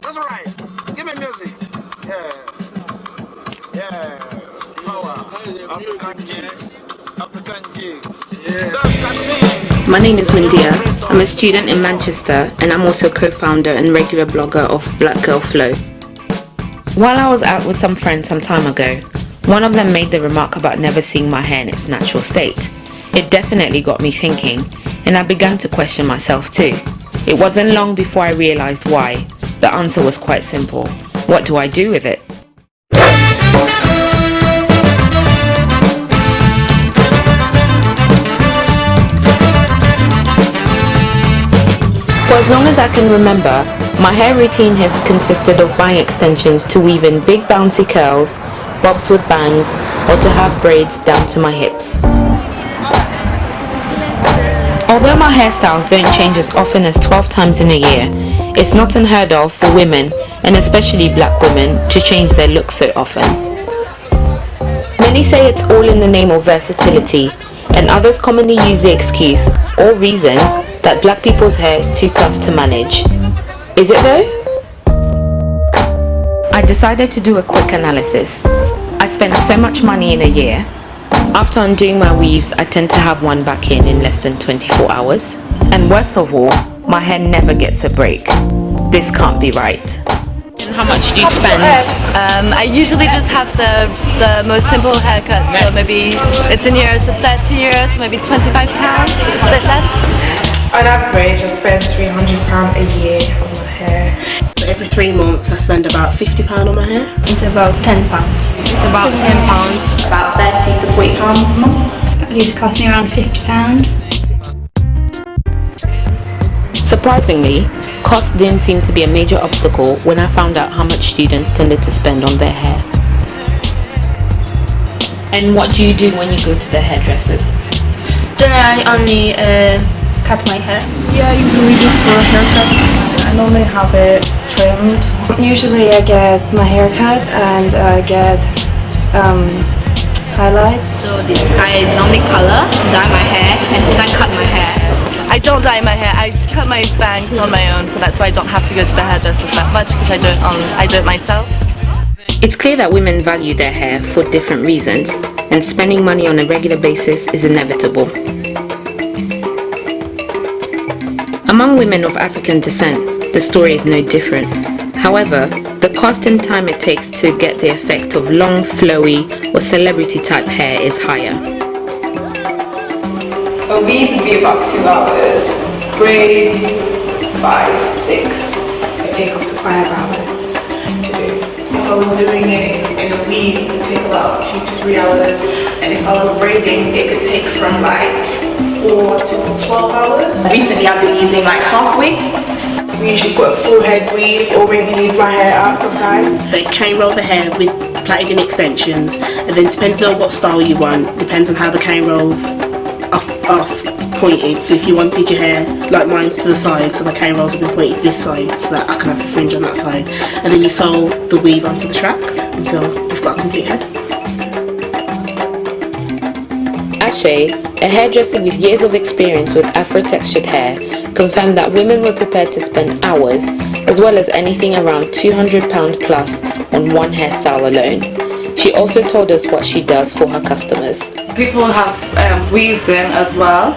That's right. Give me music. Yeah. Yeah. Power. African jigs. African jigs. Yeah. My name is Mundia. I'm a student in Manchester and I'm also co-founder and regular blogger of Black Girl Flow. While I was out with some friends some time ago, one of them made the remark about never seeing my hair in its natural state. It definitely got me thinking, and I began to question myself too. It wasn't long before I realized why. The answer was quite simple. What do I do with it? For as long as I can remember, my hair routine has consisted of buying extensions to weave in big bouncy curls, bobs with bangs, or to have braids down to my hips. Although my hairstyles don't change as often as 12 times in a year, it's not unheard of for women, and especially black women, to change their looks so often. Many say it's all in the name of versatility, and others commonly use the excuse or reason that black people's hair is too tough to manage. Is it though? I decided to do a quick analysis. I spend so much money in a year. After undoing my weaves, I tend to have one back in less than 24 hours. And worst of all, my hair never gets a break. This can't be right. And how much do you spend? I usually just have the most simple haircut, so maybe it's in euros, so 30 euros, maybe £25, a bit less. On average, I spend £300 a year on my hair. So every 3 months, I spend about £50 on my hair. It's about £10. It's about £10. About £30 to £40 a month. It used to cost me around £50. Surprisingly, cost didn't seem to be a major obstacle when I found out how much students tended to spend on their hair. And what do you do when you go to the hairdressers? Generally, I only cut my hair. Yeah, usually just for a haircut. I normally have it trimmed. Usually I get my hair cut and I get highlights. So I normally color, dye my hair, and then I cut my hair. I don't dye my hair, I cut my bangs on my own, so that's why I don't have to go to the hairdressers that much, because I do it myself. It's clear that women value their hair for different reasons, and spending money on a regular basis is inevitable. Among women of African descent, the story is no different. However, the cost and time it takes to get the effect of long, flowy, or celebrity-type hair is higher. A weave would be about 2 hours. Braids, 5, 6. It takes up to 5 hours to do. If I was doing it in a weave, it would take about 2 to 3 hours. And if I was braiding, it could take from like 4 to 12 hours. Recently I've been using like half wigs. We usually put a full head weave or maybe leave my hair out sometimes. They cane roll the hair with plaited in extensions, and then depends on what style you want, depends on how the cane rolls off pointed. So if you wanted your hair like mine to the side, so the cane rolls will be pointed this side so that I can have the fringe on that side, and then you sew the weave onto the tracks until you've got a complete head. Ashe, a hairdresser with years of experience with afro-textured hair, confirmed that women were prepared to spend hours, as well as anything around £200 plus on one hairstyle alone. She also told us what she does for her customers. People have weaves in as well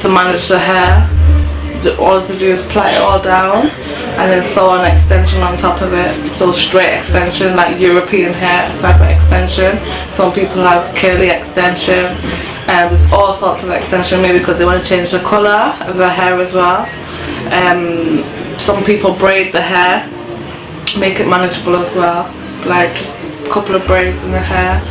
to manage the hair. All they do is plait it all down and then sew an extension on top of it. So straight extension, like European hair type of extension. Some people have curly extension. There's all sorts of extension, maybe because they want to change the colour of their hair as well. Some people braid the hair, make it manageable as well, like just a couple of braids in the hair,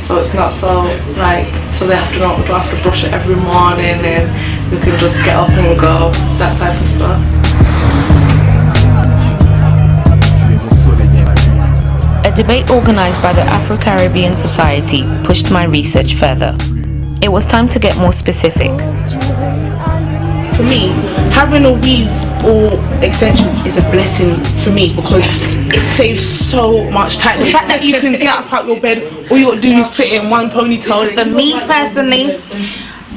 so it's not so like, so they don't have to brush it every morning, and they can just get up and go, that type of stuff. A debate organised by the Afro-Caribbean Society pushed my research further. It was time to get more specific. For me, having a weave or extensions is a blessing for me because it saves so much time. The fact that you can get up out your bed, all you got to do is put it in one ponytail. For me personally,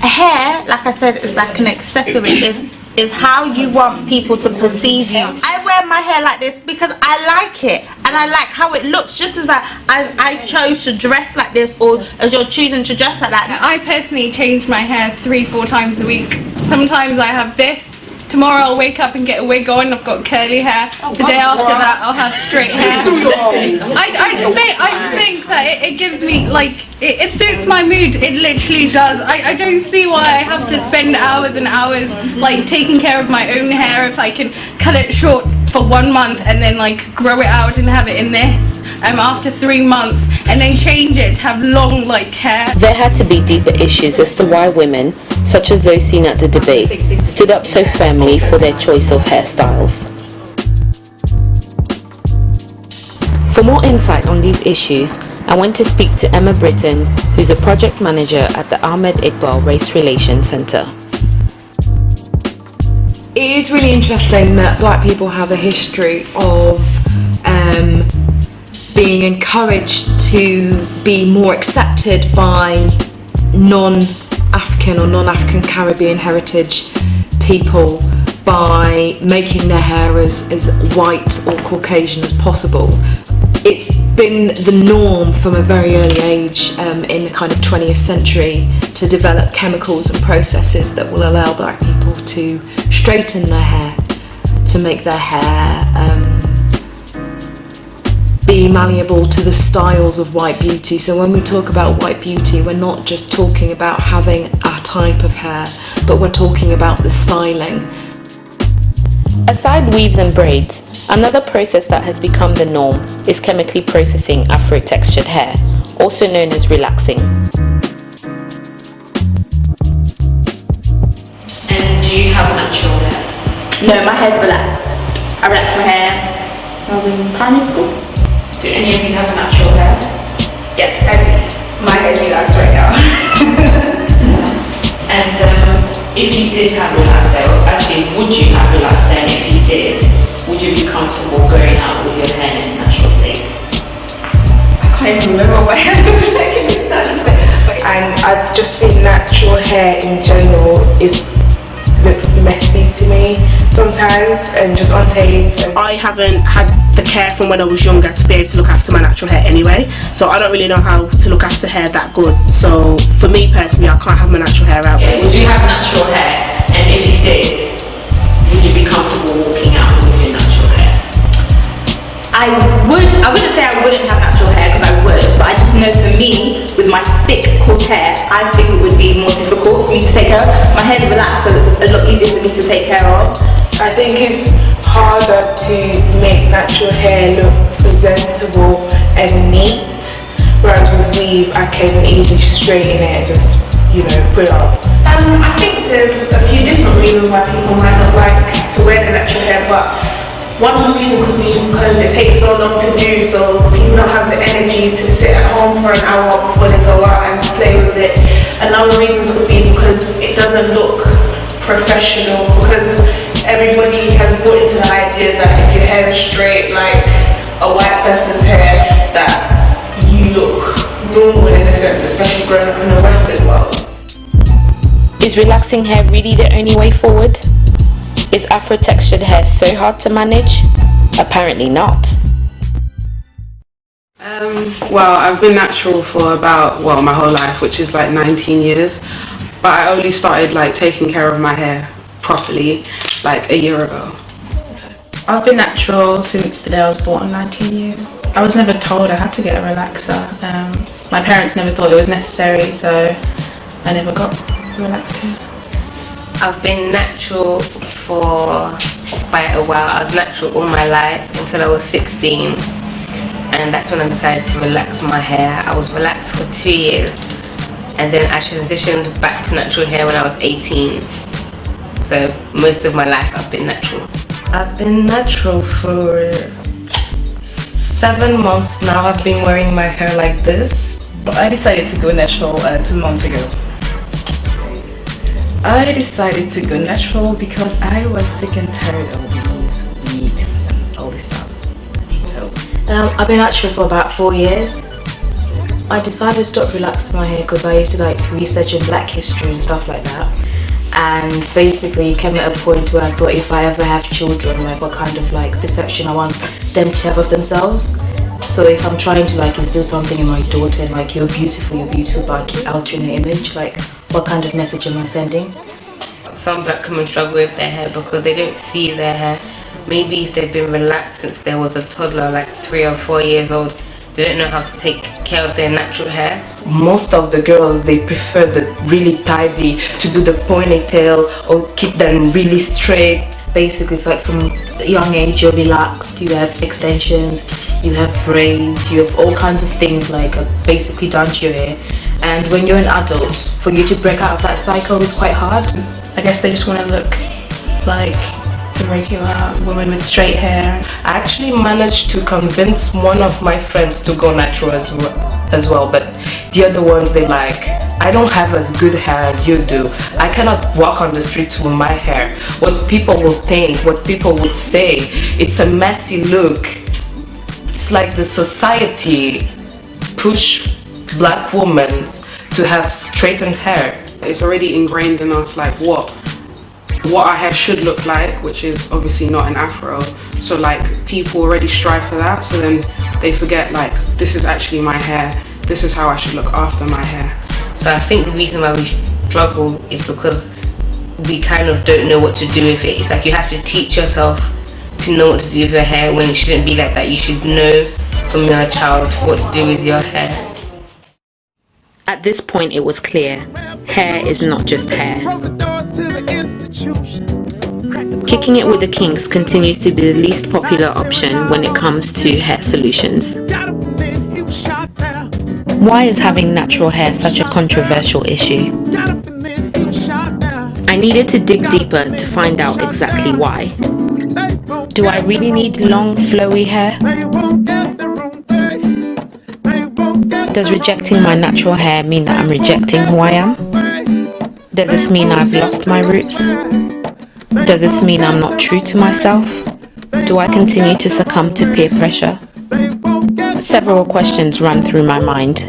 hair, like I said, is like an accessory. It's is how you want people to perceive you. I wear my hair like this because I like it and I like how it looks, just as I chose to dress like this, or as you're choosing to dress like that. I personally change my hair 3-4 times a week. Sometimes I have this. Tomorrow I'll wake up and get a wig on. I've got curly hair. The day after that I'll have straight hair. I just think that it gives me, like, it suits my mood. It literally does. I don't see why I have to spend hours and hours like taking care of my own hair if I can cut it short for 1 month and then like grow it out and have it in this after 3 months and then change it to have long like hair. There had to be deeper issues as to why women, such as those seen at the debate, stood up so firmly for their choice of hairstyles. For more insight on these issues, I went to speak to Emma Britton, who's a project manager at the Ahmed Iqbal Race Relations Centre. It is really interesting that black people have a history of being encouraged to be more accepted by non-African or non-African Caribbean heritage people by making their hair as white or Caucasian as possible. It's been the norm from a very early age in the kind of 20th century to develop chemicals and processes that will allow black people to straighten their hair, to make their hair be malleable to the styles of white beauty. So when we talk about white beauty, we're not just talking about having a type of hair, but we're talking about the styling. Aside weaves and braids, another process that has become the norm is chemically processing afro-textured hair, also known as relaxing. And do you have natural hair? No, my hair's relaxed. I relaxed my hair when I was in primary school. Do any of you have natural hair? Yeah, I do. My hair's relaxed right now. And if you did have relaxed hair, actually, would you have relaxed hair? And if you did, would you be comfortable going out with your hair in its natural state? I can't even remember what my hair looks like in its natural state. And I just think natural hair in general looks messy to me sometimes and just untamed. I haven't had the care from when I was younger to be able to look after my natural hair anyway, so I don't really know how to look after hair that good. So for me personally, I can't have my natural hair out. Yeah, would you have natural hair? And if you did, would you be comfortable walking out with your natural hair? I wouldn't say I wouldn't have natural hair, because I would, but I just know for me, with my thick, coarse hair, I think it would be more difficult for me to take care of. My hair's relaxed, so it's a lot easier for me to take care of. I think it's harder to make natural hair look presentable and neat, whereas with weave, I can easily straighten it and just, put it up. I think there's a few different reasons why people might not like to wear the natural hair, but one reason could be because it takes so long to do, so people don't have the energy to sit at home for an hour before they go out and play with it. Another reason could be because it doesn't look professional, because everybody has bought into the idea that if your hair is straight like a white person's hair, that you look normal in a sense, especially growing up in the Western world. Is relaxing hair really the only way forward? Is afro-textured hair so hard to manage? Apparently not. Well, I've been natural for about, my whole life, which is like 19 years. But I only started taking care of my hair properly like a year ago. I've been natural since the day I was born, 19 years. I was never told I had to get a relaxer. My parents never thought it was necessary, so I never got relaxed hair. I've been natural for quite a while. I was natural all my life until I was 16, and that's when I decided to relax my hair. I was relaxed for 2 years, and then I transitioned back to natural hair when I was 18. So most of my life I've been natural. I've been natural for 7 months now. I've been wearing my hair like this. But I decided to go natural 2 months ago. I decided to go natural because I was sick and tired of these wigs and all this stuff. So, I've been natural for about 4 years. I decided to stop relaxing my hair because I used to research in black history and stuff like that. and basically came at a point where I thought if I ever have children, like what kind of like perception I want them to have of themselves. So if I'm trying to like instill something in my daughter, and like you're beautiful, but I keep altering her image, like what kind of message am I sending? Some black women struggle with their hair because they don't see their hair. Maybe if they've been relaxed since there was a toddler, like 3 or 4 years old, they don't know how to take care of their natural hair. Most of the girls, they prefer the really tidy, to do the ponytail or keep them really straight. Basically, it's like from a young age you're relaxed, you have extensions, you have braids, you have all kinds of things like basically done to your hair. And when you're an adult, for you to break out of that cycle is quite hard. I guess they just want to look like the regular woman with straight hair. I actually managed to convince one of my friends to go natural as well, but the other ones, they like, I don't have as good hair as you do. I cannot walk on the streets with my hair. What people will think, what people would say, it's a messy look. It's like the society push black women to have straightened hair. It's already ingrained in us, like what our hair should look like, which is obviously not an afro. So like people already strive for that, so then they forget like this is actually my hair, this is how I should look after my hair. So I think the reason why we struggle is because we kind of don't know what to do with it. It's like you have to teach yourself to know what to do with your hair when it shouldn't be like that. You should know from your child what to do with your hair. At this point it was clear, hair is not just hair. Kicking it with the Kinks continues to be the least popular option when it comes to hair solutions. Why is having natural hair such a controversial issue? I needed to dig deeper to find out exactly why. Do I really need long, flowy hair? Does rejecting my natural hair mean that I'm rejecting who I am? Does this mean I've lost my roots? Does this mean I'm not true to myself? Do I continue to succumb to peer pressure? Several questions ran through my mind.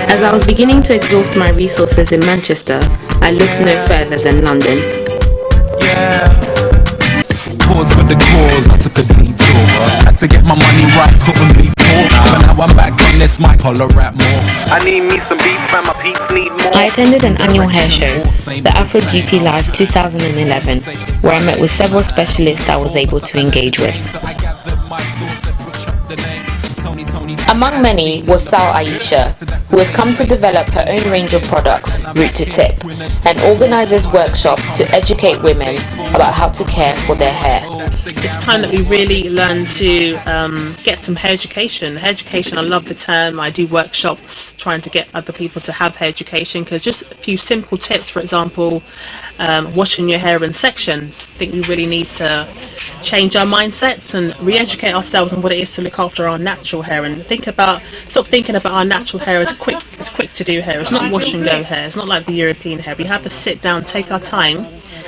As I was beginning to exhaust my resources in Manchester, I looked no further than London. Pause for the cause, I took a detour. Had to get my money right, couldn't be poor. But now I'm back on this mic, holler rap more. I need me some beats, man, my peeps need more. I attended an annual hair show, the Afro Beauty Live 2011, where I met with several specialists I was able to engage with. Among many was Sal Aisha, who has come to develop her own range of products, root to tip, and organises workshops to educate women about how to care for their hair. It's time that we really learn to get some hair education. Hair education, I love the term. I do workshops trying to get other people to have hair education, because just a few simple tips, for example, washing your hair in sections. I think we really need to change our mindsets and re-educate ourselves on what it is to look after our natural hair, and stop thinking about our natural hair as quick to do hair. It's not wash and go hair. It's not like the European hair. We have to sit down, take our time,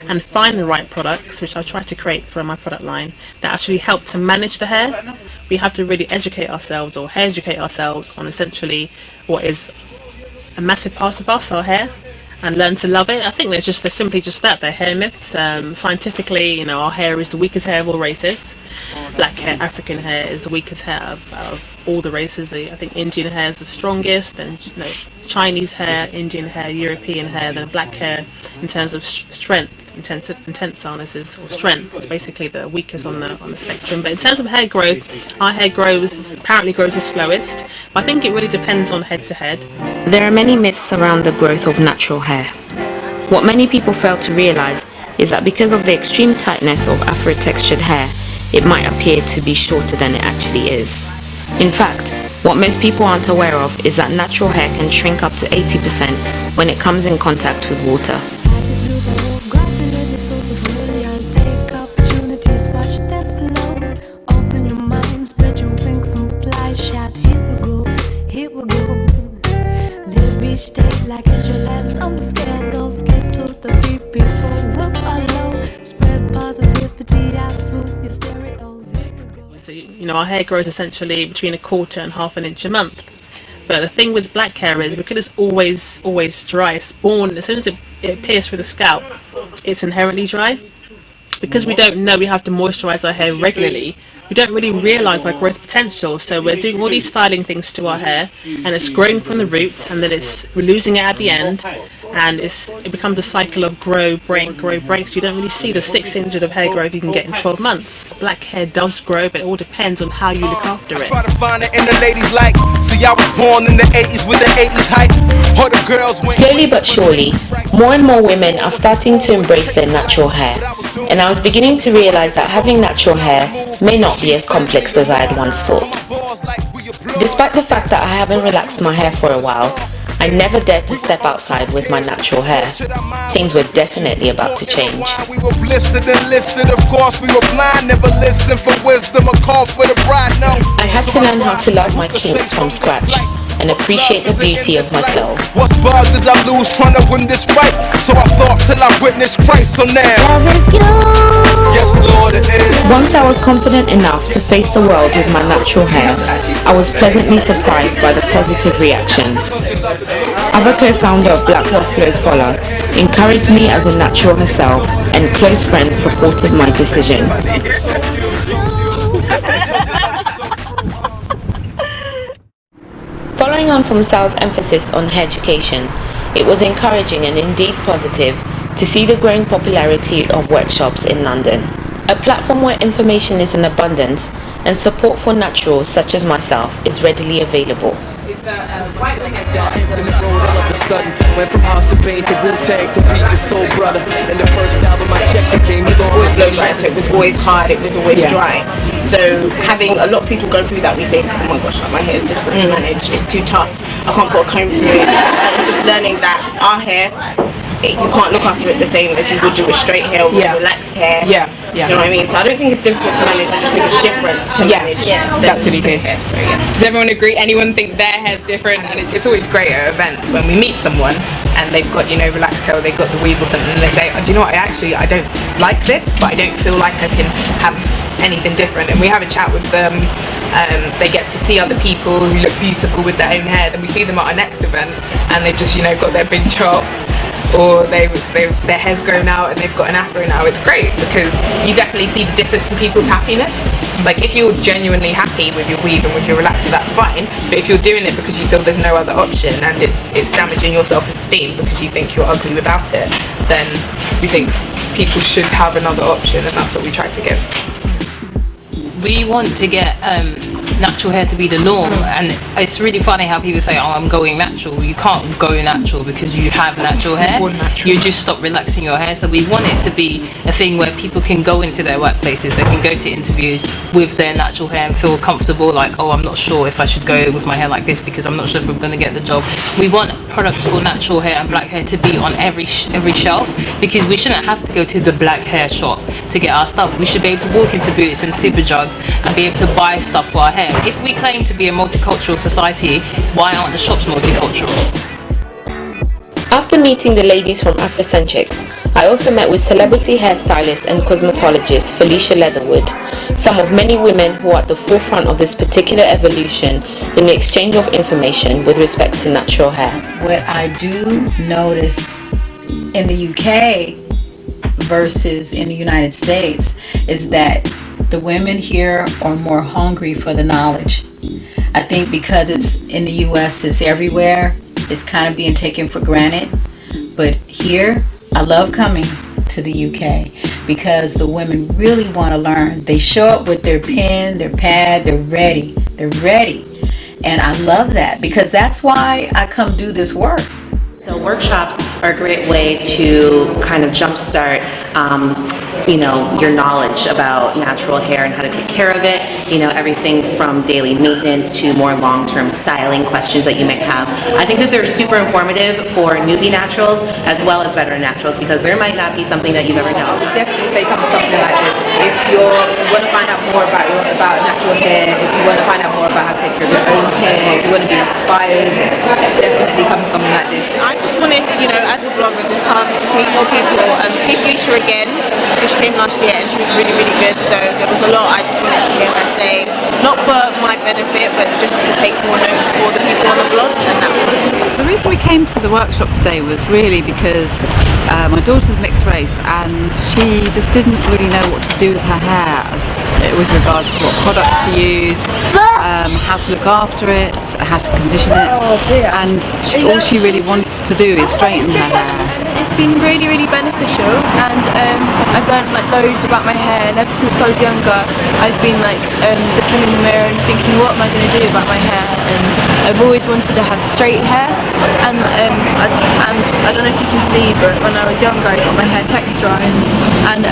and find the right products, which I try to create for my product line, that actually help to manage the hair. We have to really educate ourselves, or hair educate ourselves, on essentially what is a massive part of us, our hair, and learn to love it. I think they're simply just that. They're hair myths. Scientifically, our hair is the weakest hair of all races. Black hair, African hair is the weakest hair of all the races. I think Indian hair is the strongest, then Chinese hair, Indian hair, European hair, then black hair in terms of strength, intenseness or strength, is basically the weakest on the spectrum. But in terms of hair growth, our hair apparently grows the slowest. But I think it really depends on head to head. There are many myths around the growth of natural hair. What many people fail to realise is that because of the extreme tightness of afro-textured hair, it might appear to be shorter than it actually is. In fact, what most people aren't aware of is that natural hair can shrink up to 80% when it comes in contact with water. each day like it's your last. Don't be scared, don't skip to the beat. People will follow. Spread positivity out through your stereos. So, you know, our hair grows essentially between a quarter and half an inch a month. But the thing with black hair is because it's always dry, it's born, as soon as it appears through the scalp, it's inherently dry. Because we don't know we have to moisturize our hair regularly, we don't really realize our growth potential. So we're doing all these styling things to our hair, and it's growing from the roots, and then we're losing it at the end, and it becomes a cycle of grow, break. So you don't really see the 6 inches of hair growth you can get in 12 months. Black hair does grow, but it all depends on how you look after it. Try to find it in the ladies like, see, I was born in the 80s with the 80s hype. All the girls went. Slowly but surely, more and more women are starting to embrace their natural hair, and I was beginning to realize that having natural hair may not be as complex as I had once thought. Despite the fact that I haven't relaxed my hair for a while, I never dared to step outside with my natural hair. Things were definitely about to change. We were blistered and listed, of course we were blind, never listened for wisdom, a call for the bride, no. I had to learn how to love my kinks from scratch and appreciate the beauty of my clothes. What's bugged is I lose trying to win this fight, so I thought till I witnessed Christ, so now love is yours. Yes, Lord, it is. Once I was confident enough to face the world with my natural hair, I was pleasantly surprised by the positive reaction. Other co-founder of Black Girl Flow, Fola, encouraged me as a natural herself, and close friends supported my decision. Following on from Sal's emphasis on hair education, it was encouraging and indeed positive to see the growing popularity of workshops in London, a platform where information is in abundance and support for naturals such as myself is readily available. All of a sudden, went from House of Pain to Wu-Tang to beat the Soul Brother. And the first album I checked became it was always blow dry, so it was always hard, it was always dry. So having a lot of people go through that, we think, oh my gosh, like, my hair is difficult to manage, it's too tough, I can't put a comb through it. And it's just learning that our hair, you can't look after it the same as you would do with straight hair or with relaxed hair. Do you know what I mean? So I don't think it's difficult to manage, I just think it's different to manage than straight hair. So Does everyone agree? Anyone think their hair's different? And it's always great at events when we meet someone and they've got, you know, relaxed hair, they've got the weave or something, and they say, oh, do you know what, I don't like this, but I don't feel like I can have anything different. And we have a chat with them, they get to see other people who look beautiful with their own hair. Then we see them at our next event and they've just, you know, got their big chop, or their hair's grown out and they've got an afro now. It's great because you definitely see the difference in people's happiness. Like if you're genuinely happy with your weave and with your relaxer, that's fine, but if you're doing it because you feel there's no other option and it's damaging your self-esteem because you think you're ugly without it, then we think people should have another option, and that's what we try to give. We want to get natural hair to be the norm, and it's really funny how people say, oh, I'm going natural. You can't go natural because you have natural hair. You just stop relaxing your hair. So we want it to be a thing where people can go into their workplaces, they can go to interviews with their natural hair and feel comfortable, like, oh, I'm not sure if I should go with my hair like this because I'm not sure if I'm going to get the job. We want products for natural hair and black hair to be on every shelf, because we shouldn't have to go to the black hair shop to get our stuff. We should be able to walk into Boots and Superjugs and be able to buy stuff for our hair. If we claim to be a multicultural society, why aren't the shops multicultural? After meeting the ladies from Afrocenchix, I also met with celebrity hairstylist and cosmetologist Felicia Leatherwood, some of many women who are at the forefront of this particular evolution in the exchange of information with respect to natural hair. What I do notice in the UK versus in the United States is that the women here are more hungry for the knowledge. I think because it's in the US, it's everywhere, it's kind of being taken for granted. But here, I love coming to the UK because the women really want to learn. They show up with their pen, their pad, they're ready. And I love that because that's why I come do this work. So workshops are a great way to kind of jumpstart, your knowledge about natural hair and how to take care of it. Everything from daily maintenance to more long-term styling questions that you might have. I think that they're super informative for newbie naturals as well as veteran naturals because there might not be something that you've ever known. I would definitely say come to something like this. If you want to find out more about natural hair, if you want to find out more about how to take care of your own hair, if you want to be inspired, definitely come to something like this. as a blogger, just come, just meet more people. See Felicia again, because she came last year and she was really, really good. So there was a lot I just wanted to hear her say, not for my benefit, but just to take more notes for the people on the blog, and that was it. The reason we came to the workshop today was really because my daughter's mixed race and she just didn't really know what to do with her hair with regards to what products to use, how to look after it, how to condition it, and all she really wants to do is straighten her hair. It's been really, really beneficial, and I've learned like loads about my hair, and ever since I was younger I've been like looking in the mirror and thinking, what am I going to do about my hair? And I've always wanted to have straight hair, and I don't know if you can see, but when I was younger I got my hair texturized, and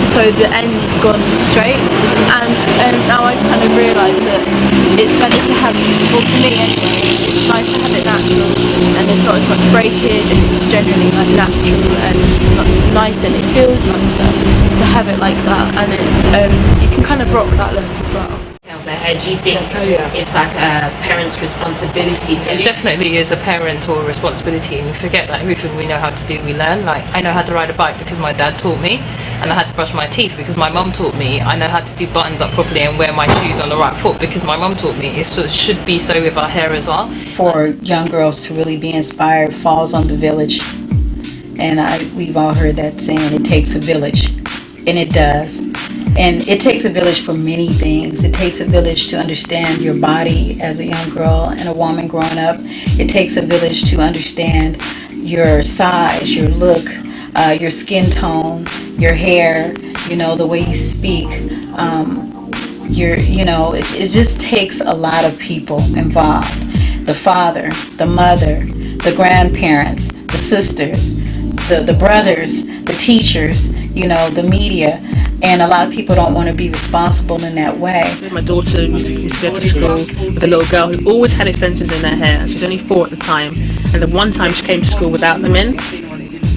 so the ends have gone straight, and now I've kind of realised that it's better to have, well for me anyway, it's nice to have it natural, and there's not as much breakage, and it's just generally like natural and nice, and it feels nicer to have it like that, and you can kind of rock that look as well. Do you think it's like a parent's responsibility to It definitely is a parent or a responsibility, and we forget that everything we know how to do we learn. Like, I know how to ride a bike because my dad taught me, and I had to brush my teeth because my mum taught me. I know how to do buttons up properly and wear my shoes on the right foot because my mum taught me. It should be so with our hair as well. For young girls to really be inspired falls on the village, and we've all heard that saying, it takes a village, and it does. And it takes a village for many things. It takes a village to understand your body as a young girl and a woman growing up. It takes a village to understand your size, your look, your skin tone, your hair, the way you speak. It just takes a lot of people involved. The father, the mother, the grandparents, the sisters, the brothers, the teachers, the media. And a lot of people don't want to be responsible in that way. My daughter used to go to school with a little girl who always had extensions in her hair. She's only 4 at the time. And the one time she came to school without them in,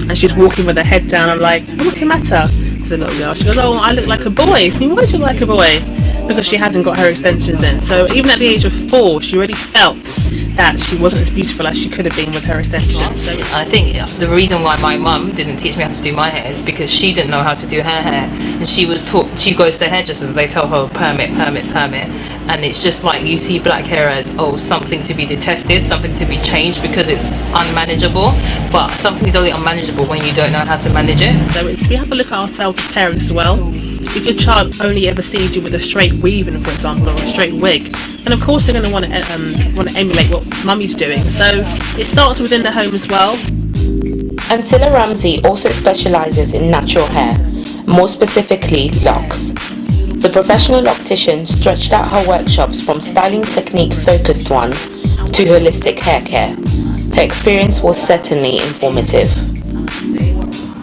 and she's walking with her head down. I'm like, what's the matter? To the little girl. She goes, oh, I look like a boy. I mean, why do you look like a boy? Because she hasn't got her extensions in. So even at the age of 4, she already felt that she wasn't as beautiful as she could have been with her extensions. So I think the reason why my mum didn't teach me how to do my hair is because she didn't know how to do her hair, and she was taught, she goes to hairdressers, they tell her permit, and it's just like you see black hair as something to be detested, something to be changed because it's unmanageable, but something is only unmanageable when you don't know how to manage it. So we have to look at ourselves as parents as well. If your child only ever sees you with a straight weave-in, for example, or a straight wig, then of course they're going to want to emulate what mummy's doing. So it starts within the home as well. Ancilla Ramsey also specialises in natural hair, more specifically locks. The professional loctician stretched out her workshops from styling technique focused ones to holistic hair care. Her experience was certainly informative.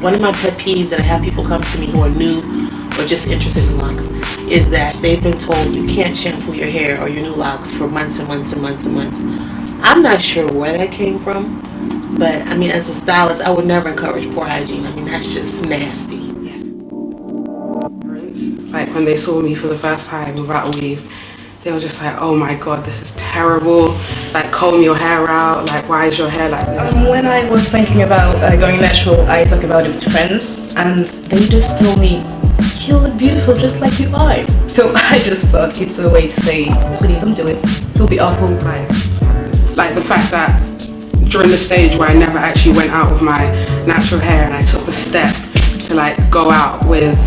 One of my pet peeves that I have people come to me who are new or just interested in locks is that they've been told you can't shampoo your hair or your new locks for months and months and months and months. I'm not sure where that came from, but I mean, as a stylist, I would never encourage poor hygiene. I mean, that's just nasty. Like when they saw me for the first time without a weave, they were just like, oh my god, this is terrible, like comb your hair out, like why is your hair like this? When I was thinking about going natural, I talked about it with friends, and they just told me, you look beautiful just like you are. So I just thought it's a way to say, sweetie, don't do it, it'll be awful. Like the fact that during the stage where I never actually went out with my natural hair and I took the step to like go out with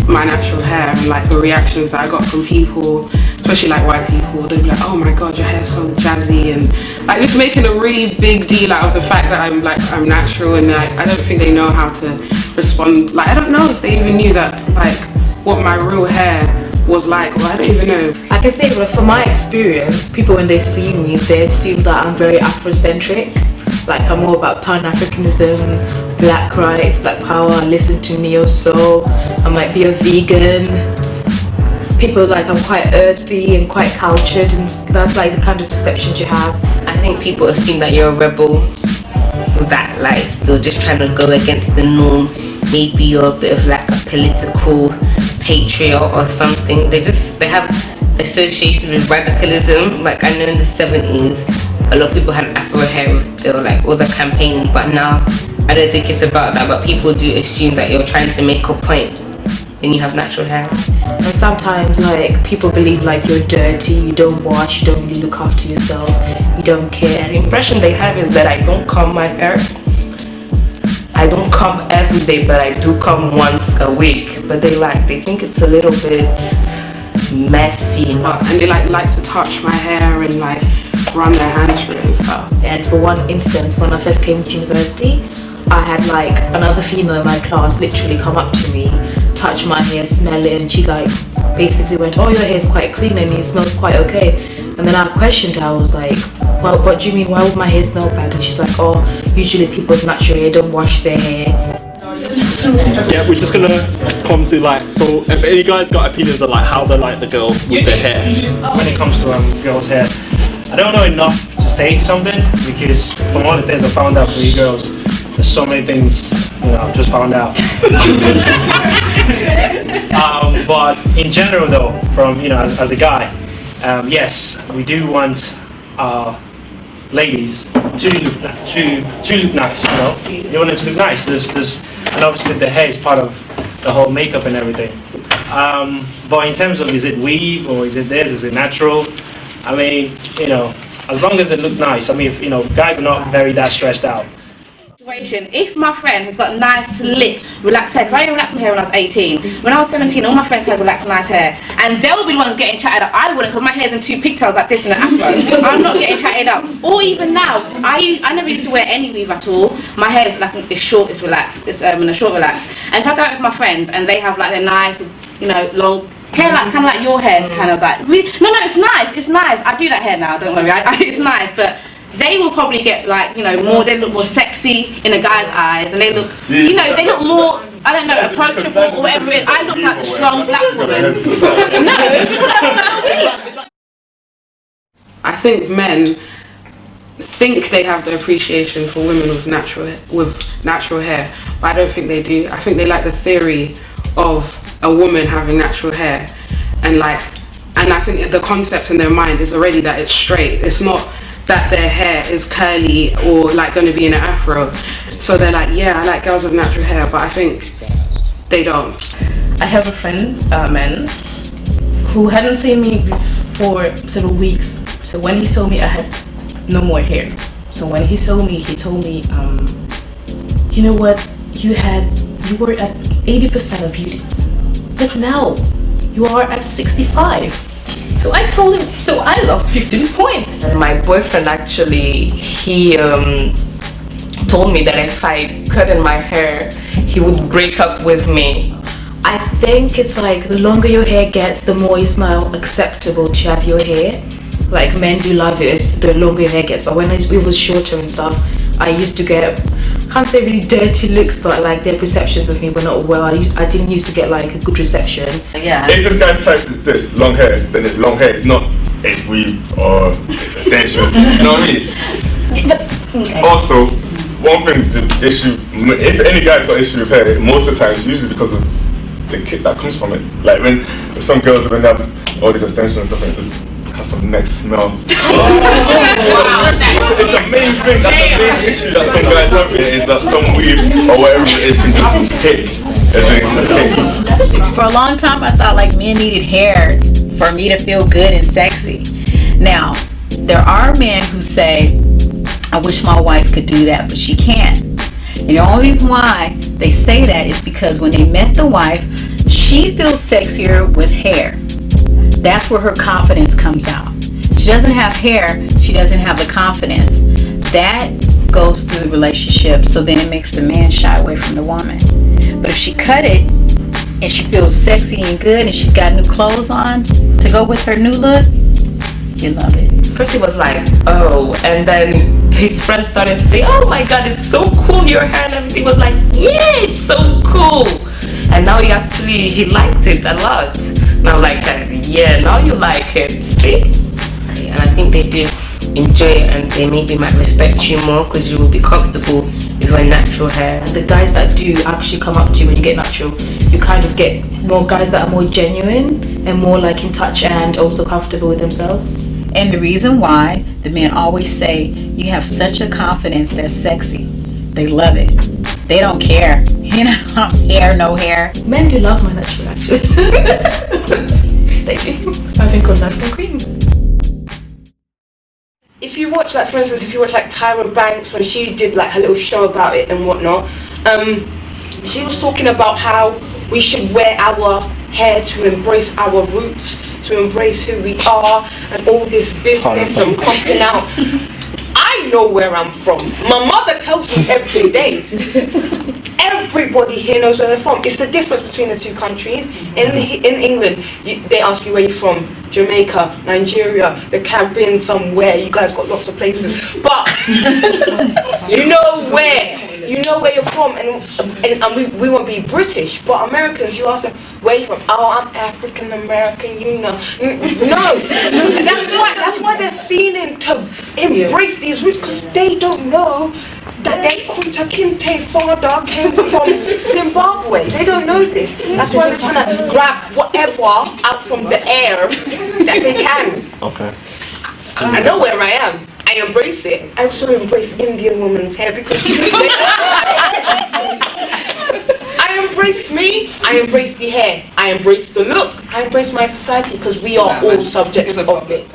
my natural hair, and like the reactions that I got from people, especially like white people, they'd be like, oh my god, your hair's so jazzy, and like just making a really big deal out of the fact that I'm natural, and like I don't think they know how to respond. Like I don't know if they even knew that like what my real hair was like, or I don't even know. I can say, but from my experience, people when they see me, they assume that I'm very Afrocentric. Like I'm more about Pan-Africanism, black rights, black power, I listen to neo-soul, I might be a vegan. People like I'm quite earthy and quite cultured, and that's like the kind of perceptions you have. I think people assume that you're a rebel, that like you're just trying to go against the norm. Maybe you're a bit of like a political patriot or something. They have associations with radicalism. Like I know in the 70s, a lot of people had afro hair with still, like all the campaigns, but now I don't think it's about that, but people do assume that you're trying to make a point when you have natural hair. And sometimes like people believe like you're dirty, you don't wash, you don't really look after yourself, you don't care. The impression they have is that I don't comb my hair. I don't comb every day, but I do comb once a week. But they think it's a little bit messy. And they like to touch my hair and like run their hands through it and stuff. And for one instance, when I first came to university, I had like another female in my class literally come up to me, touch my hair, smell it, and she like basically went, "Oh, your hair is quite clean and it smells quite okay." And then I questioned her, I was like, "Well, what do you mean, why would my hair smell bad?" And she's like, "Oh, usually people with natural hair don't wash their hair." Yeah, we're just gonna come to like, so if any guys got opinions on like how they like the girl with their hair. When it comes to girls' hair, I don't know enough to say something, because from all the things I found out for you girls, there's so many things I've just found out. But in general though, from as a guy, yes, we do want ladies to look nice. You want them to look nice. And obviously the hair is part of the whole makeup and everything. But in terms of, is it weave or is it this? Is it natural? I mean, as long as it look nice. I mean, if guys are not that stressed out. If my friend has got nice, slick, relaxed hair, because I only relaxed my hair when I was 18. When I was 17, all my friends had relaxed, nice hair, and they will be the ones getting chatted up. I wouldn't, because my hair's in two pigtails like this in an afro. I'm not getting chatted up. Or even now, I never used to wear any weave at all. My hair is like, it's short, it's relaxed, it's in a short relaxed. And if I go out with my friends and they have like their nice, long hair, like kind of like your hair, kind of like, no, it's nice, it's nice. I do that hair now, don't worry, it's nice, but they will probably get like, more, they look more sexy in a guy's eyes, and they look, they look more, I don't know, approachable or whatever it is. I look like the strong black woman. No. I think men think they have the appreciation for women with natural hair, but I don't think they do. I think they like the theory of a woman having natural hair, and I think the concept in their mind is already that it's straight. It's not that their hair is curly or like going to be in an afro. So they're like, yeah, I like girls with natural hair, but I think they don't. I have a friend, man, who hadn't seen me for several weeks. So when he saw me, I had no more hair. So when he saw me, he told me, you know what, you were at 80% of beauty, but now you are at 65. So I told him, so I lost 15 points. And my boyfriend actually, he told me that if I cut in my hair, he would break up with me. I think it's like the longer your hair gets, the more it's now acceptable to have your hair. Like men do love it the longer your hair gets, but when it was shorter and stuff, I used to get, I can't say really dirty looks, but like their perceptions of me were not well. I didn't used to get like a good reception. Yeah. If this guy's type is this, long hair, then it's long hair. It's not a weave or it's extension. You know what I mean? But, okay. Also, one thing, the issue, if any guy got issue with hair, most of the time it's usually because of the kick that comes from it. Like when some girls, when they have all these extensions and stuff, like this has some neck smell. It's the main thing, that's the main issue that some guys have here, is that some weave or whatever it is can just kick. For a long time, I thought like men needed hair for me to feel good and sexy. Now, there are men who say, I wish my wife could do that, but she can't. And the only reason why they say that is because when they met the wife, she feels sexier with hair. That's where her confidence comes out. She doesn't have hair, she doesn't have the confidence. That goes through the relationship, so then it makes the man shy away from the woman. But if she cut it and she feels sexy and good and she's got new clothes on to go with her new look, you love it. First he was like, oh, and then his friends started to say, oh my god, it's so cool, your hair and everything. Was like, yeah, it's so cool. And now he liked it a lot. Now like, yeah, now you like it, see? And I think they do enjoy it, and they maybe might respect you more because you will be comfortable with your natural hair. And the guys that do actually come up to you when you get natural, you kind of get more guys that are more genuine and more like in touch and also comfortable with themselves. And the reason why, the men always say, you have such a confidence that's sexy. They love it. They don't care. You know, hair, no hair. Men do love my natural, actually. They do. I think I'm natural queen. If you watch, like, for instance, if you watch like Tyra Banks when she did like her little show about it and whatnot, she was talking about how we should wear our hair to embrace our roots, to embrace who we are, and all this business and pumping out. I know where I'm from. My mother tells me every day. Everybody here knows where they're from. It's the difference between the two countries. In England, they ask you where you're from. Jamaica, Nigeria, the Caribbean, somewhere. You guys got lots of places. But you know where. You know where you're from, and we won't be British, but Americans, you ask them, where you from? Oh, I'm African American, you know. No, that's why they're feeling to embrace these roots, because they don't know that their Kunta Kinte father came from Zimbabwe. They don't know this. That's why they're trying to grab whatever out from the air that they can. Okay. I know where I am. I embrace it. I also embrace Indian women's hair because I embrace me. I embrace the hair. I embrace the look. I embrace my society because we are all subjects of it.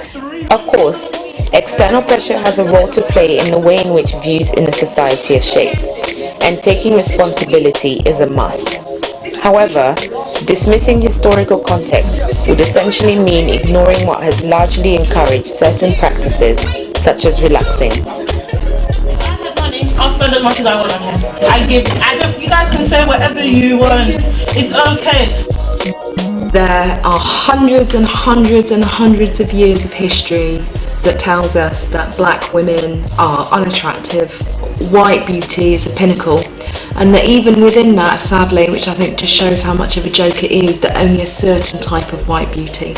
Of course, external pressure has a role to play in the way in which views in the society are shaped, and taking responsibility is a must. However, dismissing historical context would essentially mean ignoring what has largely encouraged certain practices, such as relaxing. I'll spend as much as I want on him. You guys can say whatever you want. It's okay. There are hundreds and hundreds and hundreds of years of history that tells us that black women are unattractive, white beauty is a pinnacle, and that even within that, sadly, which I think just shows how much of a joke it is, that only a certain type of white beauty.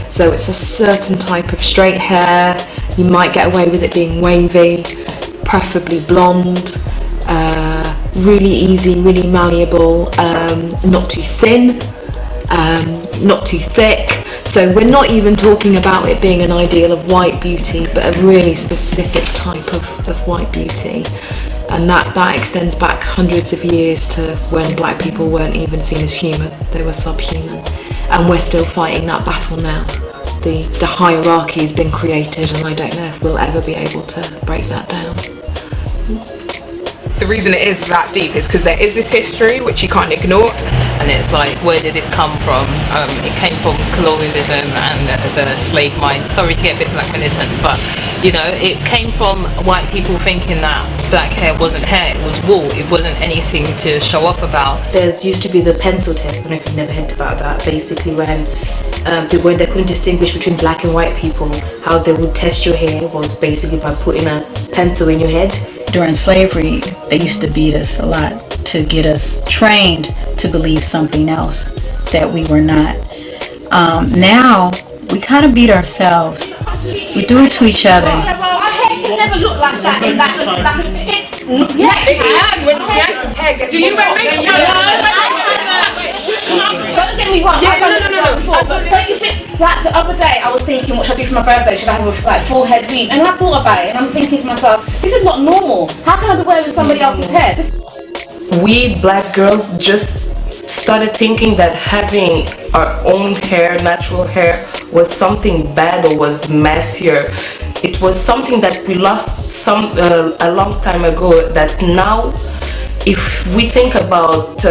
So it's a certain type of straight hair, you might get away with it being wavy, preferably blonde, really easy, really malleable, not too thin, not too thick. So we're not even talking about it being an ideal of white beauty, but a really specific type of white beauty. And that extends back hundreds of years to when black people weren't even seen as human, they were subhuman. And we're still fighting that battle now. The hierarchy has been created, and I don't know if we'll ever be able to break that down. The reason it is that deep is because there is this history which you can't ignore, and it's like, where did this come from? It came from colonialism and the slave mind. Sorry to get a bit black militant, but you know, it came from white people thinking that black hair wasn't hair, it was wool, it wasn't anything to show off about. There's used to be the pencil test, I don't know if you've never heard about that, basically when they couldn't distinguish between black and white people, how they would test your hair was basically by putting a pencil in your head. During slavery, they used to beat us a lot to get us trained to believe something else that we were not. Now, we kind of beat ourselves. We do it to each other. My hair can never look like that. It's like a stick. Yeah, it can when Bianca's hair gets. Do you wear makeup? Don't get me wrong. Yeah, no. Like the other day, I was thinking, what should I do for my birthday? Should I have a like forehead weave? And I thought about it, and I'm thinking to myself, this is not normal. How can I be wearing somebody else's hair? We black girls just started thinking that having our own hair, natural hair, was something bad or was messier. It was something that we lost a long time ago, that now if we think about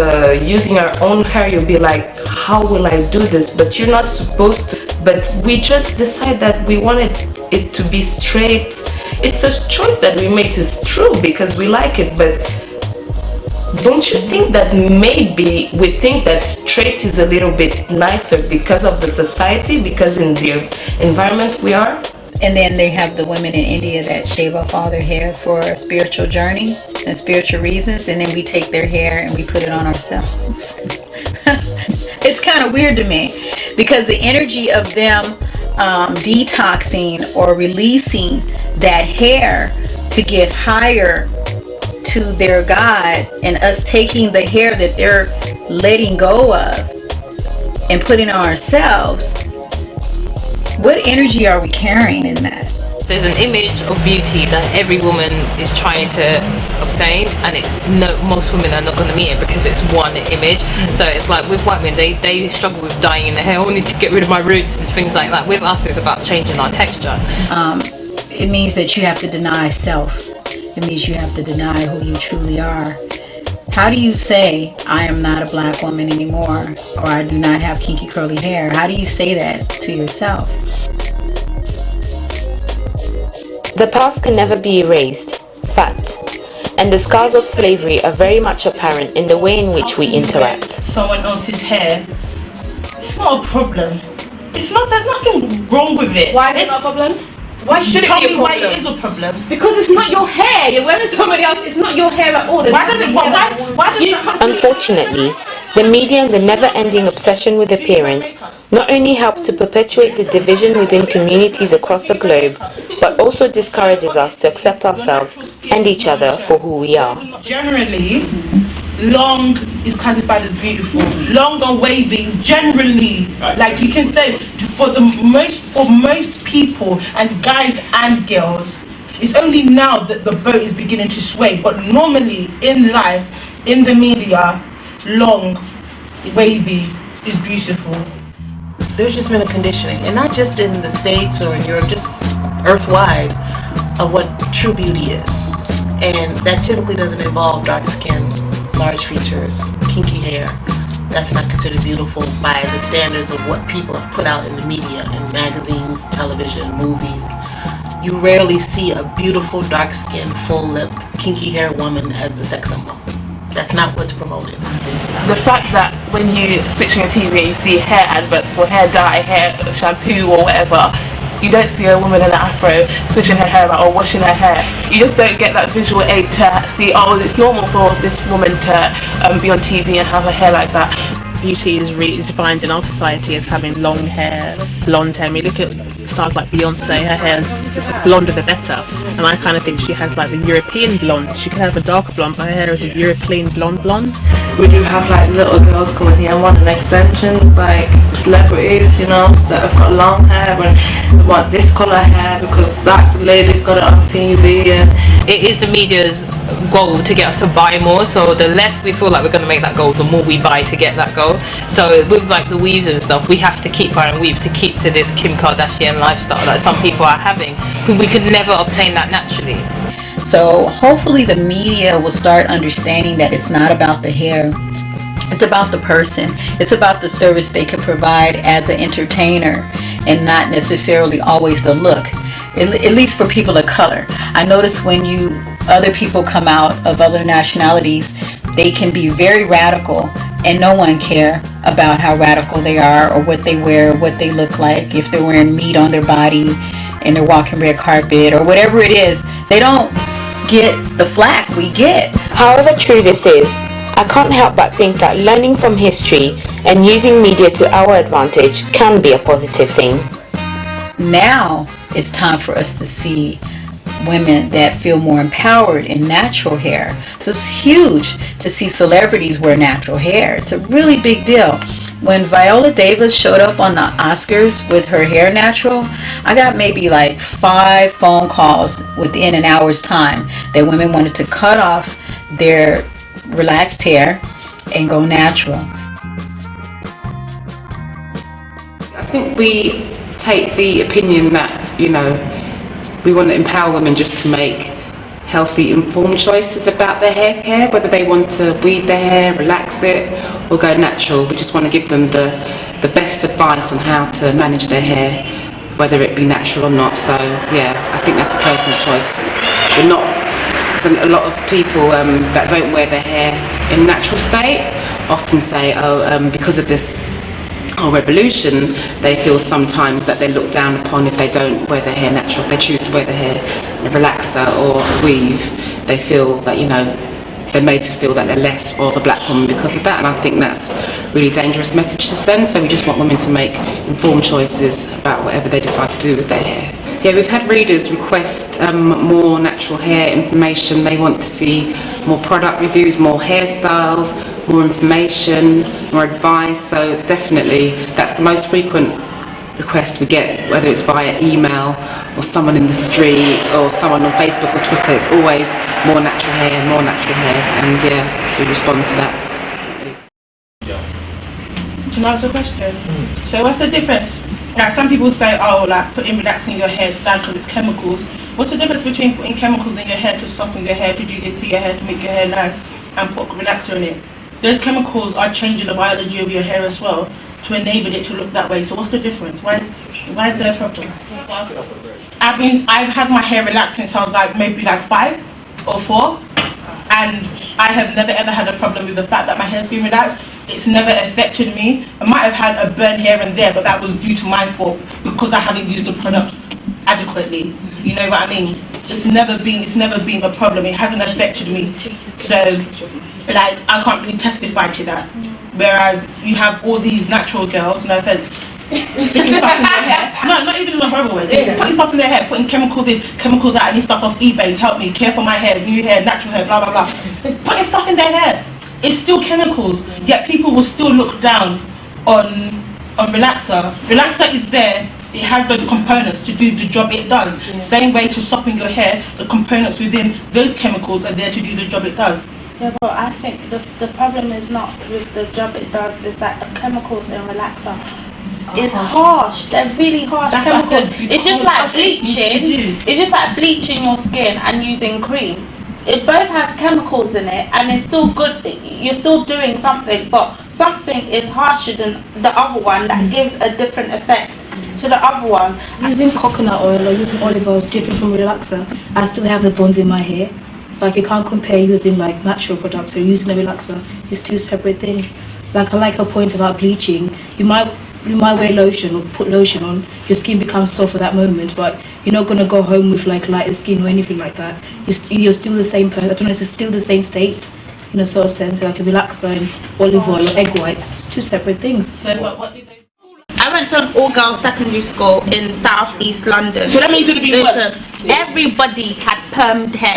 using our own hair, you'll be like, how will I do this? But you're not supposed to. But we just decide that we wanted it to be straight. It's a choice that we make. It's true because we like it, but don't you think that maybe we think that straight is a little bit nicer because of the society, because in the environment we are? And then they have the women in India that shave off all their hair for a spiritual journey and spiritual reasons, and then we take their hair and we put it on ourselves. It's kind of weird to me because the energy of them detoxing or releasing that hair to get higher to their God, and us taking the hair that they're letting go of and putting on ourselves, What energy are we carrying in that? There's an image of beauty that every woman is trying to obtain, and most women are not going to meet it because it's one image. So it's like with white men, they struggle with dyeing their hair. I need to get rid of my roots and things like that. With us, it's about changing our texture. It means that you have to deny self. It means you have to deny who you truly are. How do you say, I am not a black woman anymore, or I do not have kinky curly hair? How do you say that to yourself? The past can never be erased, fact, and the scars of slavery are very much apparent in the way in which we interact. Someone else's hair, it's not a problem. It's not. There's nothing wrong with it. Why is it not a problem? Why should it be a problem? Why it is a problem? Because it's not your hair. You're wearing somebody else. It's not your hair at all. Why does it? Why does it? Unfortunately, the media and the never-ending obsession with appearance not only helps to perpetuate the division within communities across the globe, but also discourages us to accept ourselves and each other for who we are. Generally, long is classified as beautiful. Long and wavy, generally, like you can say, for most people, and guys and girls, it's only now that the boat is beginning to sway. But normally in life, in the media, long, wavy is beautiful. There's just been a conditioning, and not just in the States or in Europe, just earthwide, of what true beauty is. And that typically doesn't involve dark skin, large features, kinky hair. That's not considered beautiful by the standards of what people have put out in the media, in magazines, television, movies. You rarely see a beautiful, dark-skinned, full-lip, kinky hair woman as the sex symbol. That's not what's promoted. The fact that when you switch on your TV and you see hair adverts for hair dye, hair shampoo or whatever, you don't see a woman in an afro switching her hair out or washing her hair. You just don't get that visual aid to see, oh, it's normal for this woman to be on TV and have her hair like that. Beauty is defined in our society as having long hair, blonde hair. I mean, look at stars like Beyonce, her hair is the blonder the better. And I kind of think she has like the European blonde. She could have a darker blonde, but her hair is a European blonde. Would you have like little girls coming here and wanting extensions, like celebrities, you know, that have got long hair and want this colour hair because that lady's got it on TV? And it is the media's goal to get us to buy more, so the less we feel like we're going to make that goal, the more we buy to get that goal. So with like the weaves and stuff, we have to keep buying weave to keep to this Kim Kardashian lifestyle that some people are having. We could never obtain that naturally. So hopefully the media will start understanding that it's not about the hair. It's about the person. It's about the service they could provide as an entertainer, and not necessarily always the look. At least for people of color. I notice when other people come out of other nationalities, they can be very radical, and no one care about how radical they are or what they wear, what they look like, if they're wearing meat on their body and they're walking red carpet or whatever it is. They don't get the flack we get. However true this is, I can't help but think that learning from history and using media to our advantage can be a positive thing. Now it's time for us to see women that feel more empowered in natural hair. So it's huge to see celebrities wear natural hair. It's a really big deal. When Viola Davis showed up on the Oscars with her hair natural, I got maybe like 5 phone calls within an hour's time that women wanted to cut off their relaxed hair and go natural. I think we take the opinion that, you know, we want to empower women just to make healthy, informed choices about their hair care, whether they want to weave their hair, relax it, or go natural. We just want to give them the best advice on how to manage their hair, whether it be natural or not. So yeah, I think that's a personal choice. We're not, because a lot of people that don't wear their hair in natural state often say, because of this whole revolution, they feel sometimes that they're looked down upon if they don't wear their hair natural. If they choose to wear their hair in a relaxer or weave, they feel that, you know, they're made to feel that they're less of a black woman because of that, and I think that's a really dangerous message to send. So we just want women to make informed choices about whatever they decide to do with their hair. Yeah, we've had readers request more natural hair information. They want to see more product reviews, more hairstyles, more information, more advice. So definitely that's the most frequent requests we get, whether it's via email or someone in the street or someone on Facebook or Twitter, it's always more natural hair, and yeah, we respond to that. Can I answer a question? So what's the difference? Like some people say, oh, like putting relaxing in your hair is bad because it's chemicals. What's the difference between putting chemicals in your hair to soften your hair, to do this to your hair, to make your hair nice, and put relaxer in it? Those chemicals are changing the biology of your hair as well to enable it to look that way. So what's the difference? Why is there a problem? I've had my hair relaxed since I was like maybe like 5 or 4, and I have never ever had a problem with the fact that my hair's been relaxed. It's never affected me. I might have had a burn here and there, but that was due to my fault because I haven't used the product adequately. You know what I mean? It's never been a problem. It hasn't affected me. So, like, I can't really testify to that. Whereas you have all these natural girls, no offense, sticking stuff in their hair. No, not even in a horrible way. They're putting stuff in their hair, putting chemical this, chemical that, and this stuff off eBay. Help me, care for my hair, new hair, natural hair, blah blah blah. Putting stuff in their hair. It's still chemicals, yet people will still look down on relaxer. Relaxer is there, it has those components to do the job it does. Same way to soften your hair, the components within those chemicals are there to do the job it does. Yeah, but I think the problem is not with the job it does, is that the chemicals in relaxer is harsh. They're really harsh chemicals. It's just like bleaching. It's just like bleaching your skin and using cream. It both has chemicals in it, and it's still good. You're still doing something, but something is harsher than the other one that gives a different effect to the other one. Using coconut oil or using olive oil is different from relaxer. I still have the bonds in my hair. Like, you can't compare using like natural products or using a relaxer. It's two separate things. Like, I like a point about bleaching. You might wear lotion or put lotion on, your skin becomes soft for that moment, but you're not going to go home with like lighter skin or anything like that. You're still the same person. I don't know, it's still the same state in a sort of sense. Like a relaxer and olive oil or egg whites, it's two separate things. So what did they... I went to an all-girls secondary school in South East London. So that means it'll be worse. Everybody had permed hair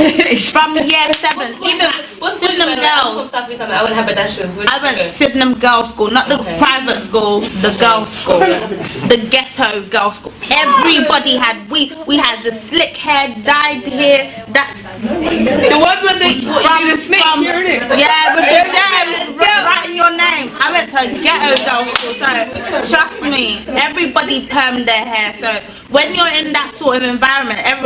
from year 7. Even Sydenham girls. I went Sydenham girls school, not the private school, the girls school, the ghetto girls school. Everybody had we had the slick hair, dyed hair, the ones with the snake. Yeah, with the gems right in your name. I went to a ghetto girls school, so trust me, everybody permed their hair. So when you're in that sort of environment, I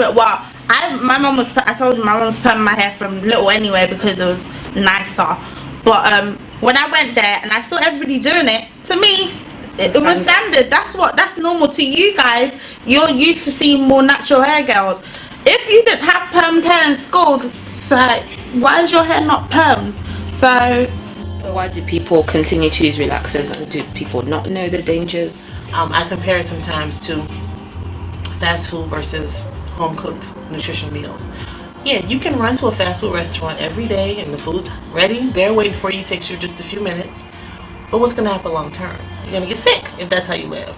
told you my mum was perming my hair from little anyway because it was nicer. But when I went there and I saw everybody doing it, to me, it was standard. That's normal to you guys. You're used to seeing more natural hair girls. If you didn't have permed hair in school, so why is your hair not permed? So why do people continue to use relaxers, and do people not know the dangers? I compare it sometimes to fast food versus home cooked nutrition meals. Yeah, you can run to a fast food restaurant every day and the food's ready, they're waiting for you, it takes you just a few minutes. But what's gonna happen long term? You're gonna get sick if that's how you live.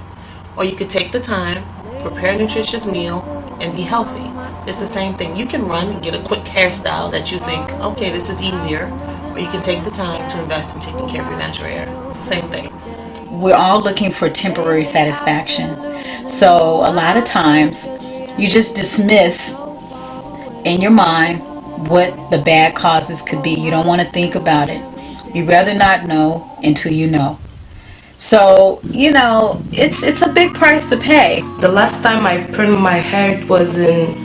Or you could take the time, prepare a nutritious meal, and be healthy. It's the same thing. You can run and get a quick hairstyle that you think, okay, this is easier. Or you can take the time to invest in taking care of your natural hair. It's the same thing. We're all looking for temporary satisfaction. So a lot of times you just dismiss in your mind what the bad causes could be. You don't want to think about it. You'd rather not know until you know. So, you know, it's a big price to pay. The last time I permed my hair, it was in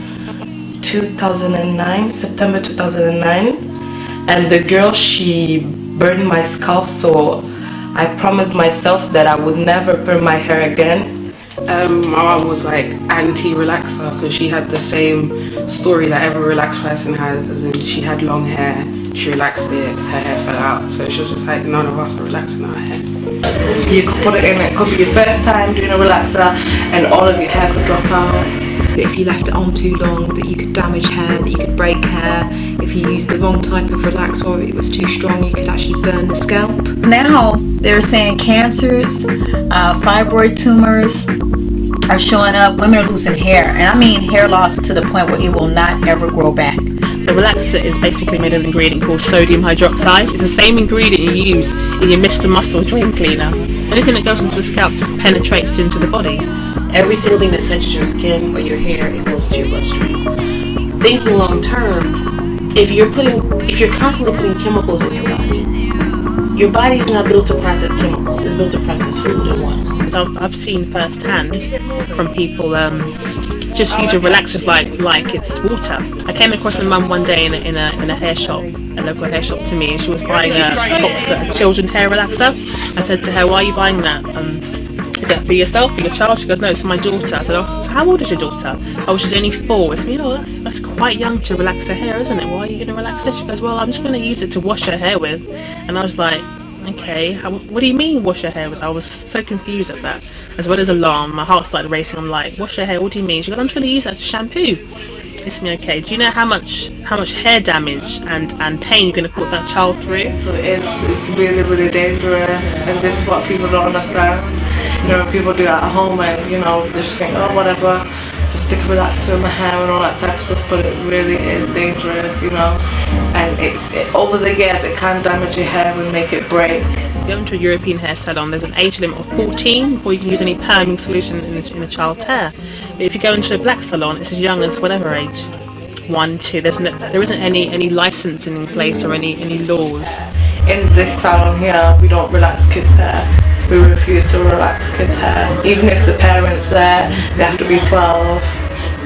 2009, September 2009. And the girl, she burned my scalp, so I promised myself that I would never perm my hair again. My mom was like anti-relaxer because she had the same story that every relaxed person has, as in she had long hair, she relaxed it, her hair fell out, so she was just like, none of us are relaxing our hair. You could put it in, it could be your first time doing a relaxer and all of your hair could drop out. If you left it on too long, that you could damage hair, that you could break hair. If you used the wrong type of relaxer or it was too strong, you could actually burn the scalp. Now they're saying cancers, fibroid tumors are showing up. Women are losing hair, and I mean hair loss to the point where it will not ever grow back. The relaxer is basically made of an ingredient called sodium hydroxide. It's the same ingredient you use in your Mr. Muscle drain cleaner. Anything that goes into the scalp penetrates into the body. Every single thing that touches your skin or your hair, it goes to your bloodstream. Thinking long term, if you're constantly putting chemicals in your body is not built to process chemicals. It's built to process food and water. I've seen firsthand from people just using relaxers like it's water. I came across a mum one day in a hair shop, a local hair shop to me, and she was buying a children's hair relaxer. I said to her, "Why are you buying that? Is that for yourself, for your child?" She goes, "No, it's for my daughter." I said, "Oh, so how old is your daughter?" "Oh, she's only 4. I said, that's quite young to relax her hair, isn't it? Why are you going to relax her?" She goes, "Well, I'm just going to use it to wash her hair with." And I was like, okay, what do you mean wash your hair with? I was so confused at that. As well as alarm, my heart started racing. I'm like, wash your hair, what do you mean? She goes, "I'm just going to use that to shampoo." It's me, okay, do you know how much hair damage and pain you're going to put that child through? So it's really, really dangerous, and this is what people don't understand. You know, people do that at home and, you know, they just think, oh, whatever, just stick a relaxer in my hair and all that type of stuff, but it really is dangerous, you know, and it over the years it can damage your hair and make it break. Go into a European hair salon, there's an age limit of 14 before you can use any perming solution in a child's hair. But if you go into a black salon, it's as young as whatever age, 1, 2. There isn't any licensing in place or any laws. In this salon here, we don't relax kids' hair. We refuse to relax kids' hair. Even if the parents there, they have to be 12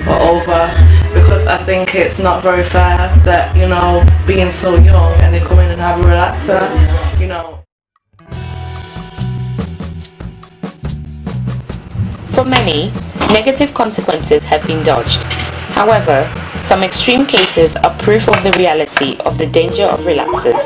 or over, because I think it's not very fair that, you know, being so young and they come in and have a relaxer, you know. For many, negative consequences have been dodged. However, some extreme cases are proof of the reality of the danger of relaxers.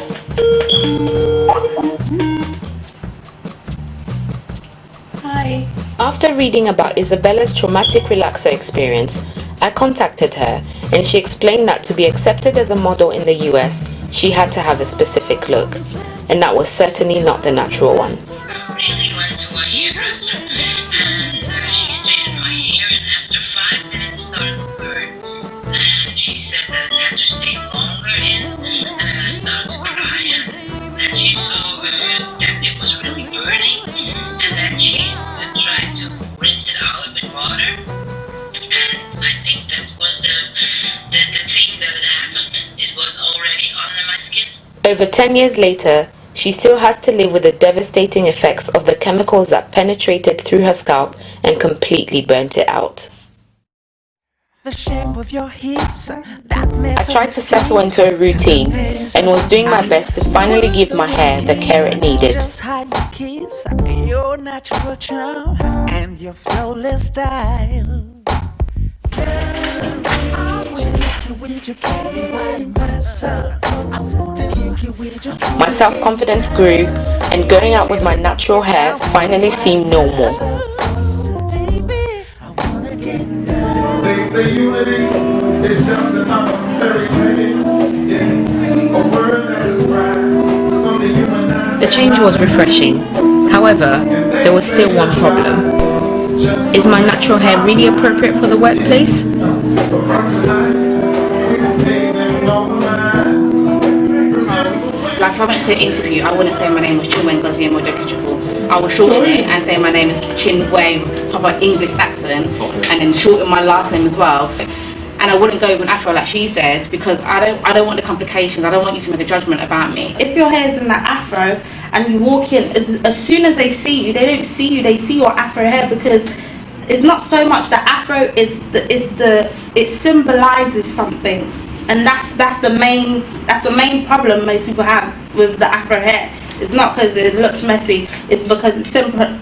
Hi. After reading about Isabella's traumatic relaxer experience, I contacted her and she explained that to be accepted as a model in the US, she had to have a specific look, and that was certainly not the natural one. I really went to a hairdresser and she straightened my hair, and after 5 minutes it started to burn, and she said that it had to stay longer in, and then I started to cry, and then she saw that it was really burning, and then she tried to rinse it out with water, and I think that was the thing that had happened. It was already under my skin. Over 10 years later, she still has to live with the devastating effects of the chemicals that penetrated through her scalp and completely burnt it out. I tried to settle into a routine and was doing my best to finally give my hair the care it needed. Your natural charm and your flawless style. My self-confidence grew, and going out with my natural hair finally seemed normal. They say unity is just another fairy tale, a word that describes something human. The change was refreshing. However, there was still one problem. Is my natural hair really appropriate for the workplace? Like if I went to an interview, I wouldn't say my name was Chinwe Ngozi Emojokichukwu. I would shorten it and say my name is Chinwe with proper English accent, and then shorten my last name as well. And I wouldn't go with an afro like she said, because I don't want the complications. I don't want you to make a judgment about me. If your hair's in that afro and you walk in, as soon as they see you, they don't see you, they see your afro hair, because it's not so much the afro, it symbolizes something, and that's the main problem most people have with the afro hair. It's not because it looks messy, it's because it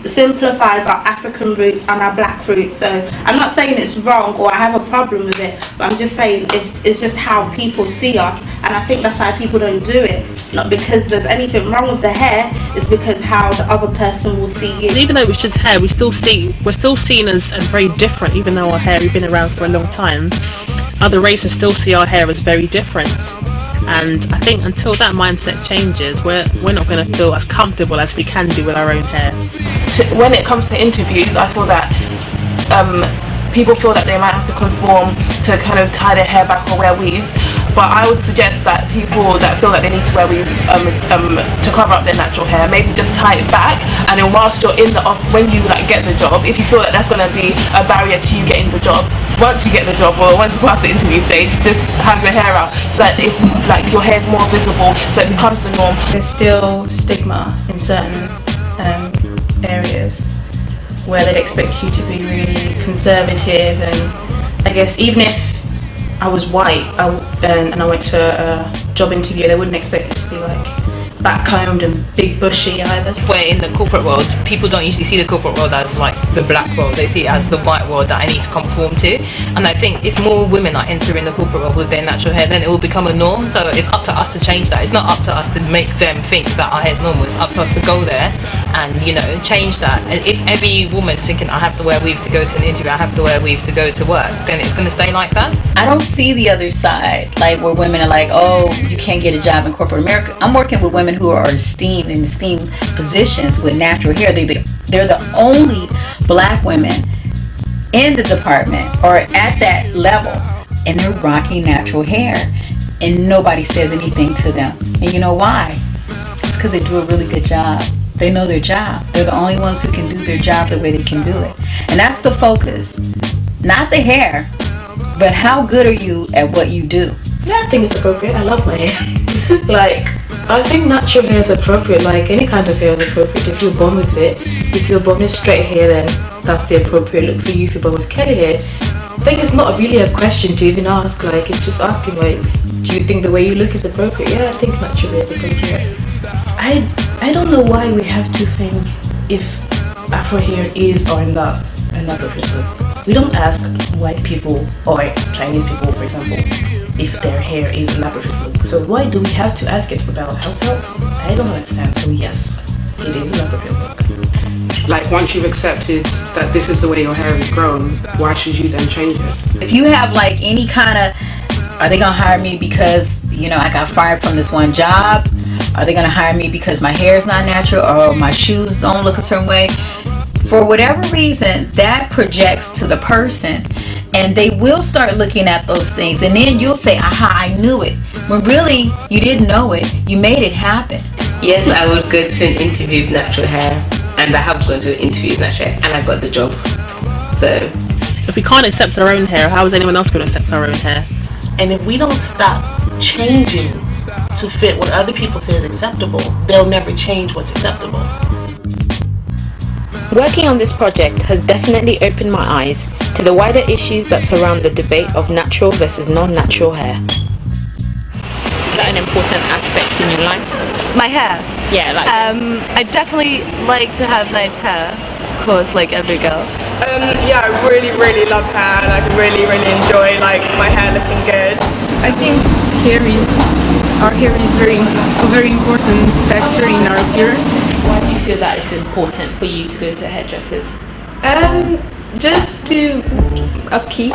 simplifies our African roots and our black roots. So I'm not saying it's wrong or I have a problem with it, but I'm just saying it's just how people see us, and I think that's why people don't do it. Not because there's anything wrong with the hair, it's because how the other person will see you. Even though it's just hair, we're still seen as very different, even though our hair, we've been around for a long time. Other races still see our hair as very different. And I think until that mindset changes, we're not going to feel as comfortable as we can do with our own hair. When it comes to interviews, I feel that people feel that they might have to conform to kind of tie their hair back or wear weaves. But I would suggest that people that feel that they need to wear weaves to cover up their natural hair, maybe just tie it back, and then whilst you're in the when you like get the job, if you feel that that's going to be a barrier to you getting the job, once you get the job or once you pass the interview stage, just have your hair out so that it's like your hair's more visible, so it becomes the norm. There's still stigma in certain areas where they expect you to be really conservative, and I guess even if I was white and I went to a job interview, they wouldn't expect it to be like backcombed and big bushy either. Where in the corporate world, people don't usually see the corporate world as like the black world, they see it as the white world that I need to conform to. And I think if more women are entering the corporate world with their natural hair, then it will become a norm. So it's up to us to change that. It's not up to us to make them think that our hair is normal. It's up to us to go there and, you know, change that. And if every woman's thinking I have to wear a weave to go to an interview, I have to wear a weave to go to work, then it's going to stay like that. I don't see the other side, like where women are like, oh, you can't get a job in corporate America. I'm working with women who are esteemed in esteemed positions with natural hair. They're the only black women in the department or at that level, and they're rocking natural hair, and nobody says anything to them. And you know why? It's because they do a really good job. They know their job. They're the only ones who can do their job the way they can do it. And that's the focus. Not the hair, but how good are you at what you do? Yeah, I think it's appropriate. I love my hair. Like, I think natural hair is appropriate. Like, any kind of hair is appropriate if you're born with it. If you're born with straight hair, then that's the appropriate look for you. If you're born with curly hair, I think it's not really a question to even ask. Like, it's just asking, like, do you think the way you look is appropriate? Yeah, I think natural hair is appropriate. I don't know why we have to think if Afro hair is or not an appropriate look. We don't ask white people or Chinese people, for example, if their hair is an appropriate look. So why do we have to ask it about ourselves? I don't understand. So yes, it is an appropriate look. Like, once you've accepted that this is the way your hair is grown, why should you then change it? If you have like any kind of, are they gonna hire me because, you know, I got fired from this one job? Are they gonna hire me because my hair is not natural or my shoes don't look a certain way? For whatever reason, that projects to the person, and they will start looking at those things, and then you'll say, aha, I knew it. When really, you didn't know it, you made it happen. Yes, I would go to an interview with natural hair, and I have gone to an interview with natural hair, and I got the job. So, if we can't accept our own hair, how is anyone else going to accept our own hair? And if we don't stop changing to fit what other people say is acceptable, they'll never change what's acceptable. Working on this project has definitely opened my eyes to the wider issues that surround the debate of natural versus non-natural hair. Is that an important aspect in your life? My hair? Yeah, like I definitely like to have nice hair, of course, like every girl. Yeah, I really love hair. Like, I really enjoy like my hair looking good. I think our hair is a very important factor in our appearance. Why do you feel that it's important for you to go to hairdressers? Just to upkeep,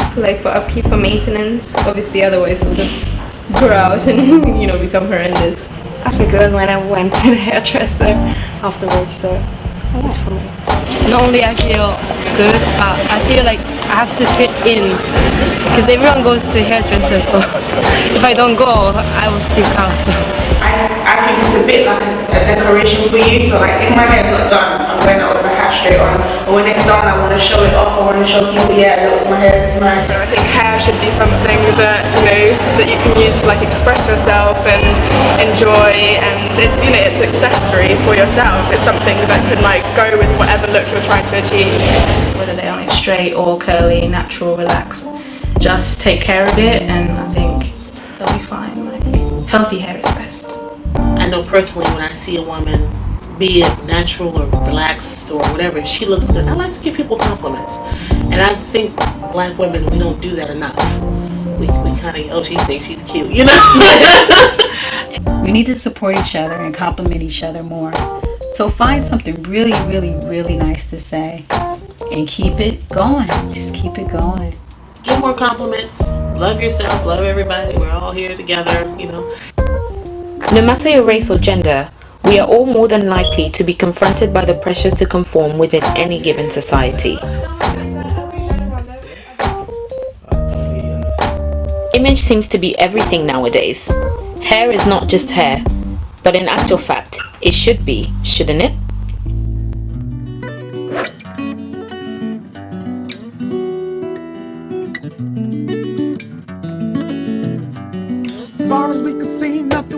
for maintenance. Obviously, otherwise it'll just grow out and, you know, become horrendous. I feel good when I went to the hairdresser afterwards, so that's for me. Not only I feel good, I feel like I have to fit in, because everyone goes to hairdressers, so if I don't go, I will still come. So. I think it's a bit like a decoration for you. So like, if my hair's not done, I'm going out with my hat straight on. Or when it's done, I want to show it off. I want to show people, yeah, look, my hair is nice. So I think hair should be something that, you know, that you can use to like express yourself and enjoy, and it's, you know, it's an accessory for yourself. It's something that could like go with whatever look you're trying to achieve. Whether they are straight or curly, natural, relaxed, just take care of it, and I think they'll be fine. Like, healthy hair is best. I know personally, when I see a woman, be it natural or relaxed or whatever, she looks good, I like to give people compliments. And I think black women, we don't do that enough. We kind of, oh, she thinks she's cute, you know? We need to support each other and compliment each other more. So find something really nice to say and keep it going. Just keep it going. Give more compliments. Love yourself, love everybody. We're all here together, you know. No matter your race or gender, we are all more than likely to be confronted by the pressures to conform within any given society. Image seems to be everything nowadays. Hair is not just hair, but in actual fact, it should be, shouldn't it? Far as we can see, nothing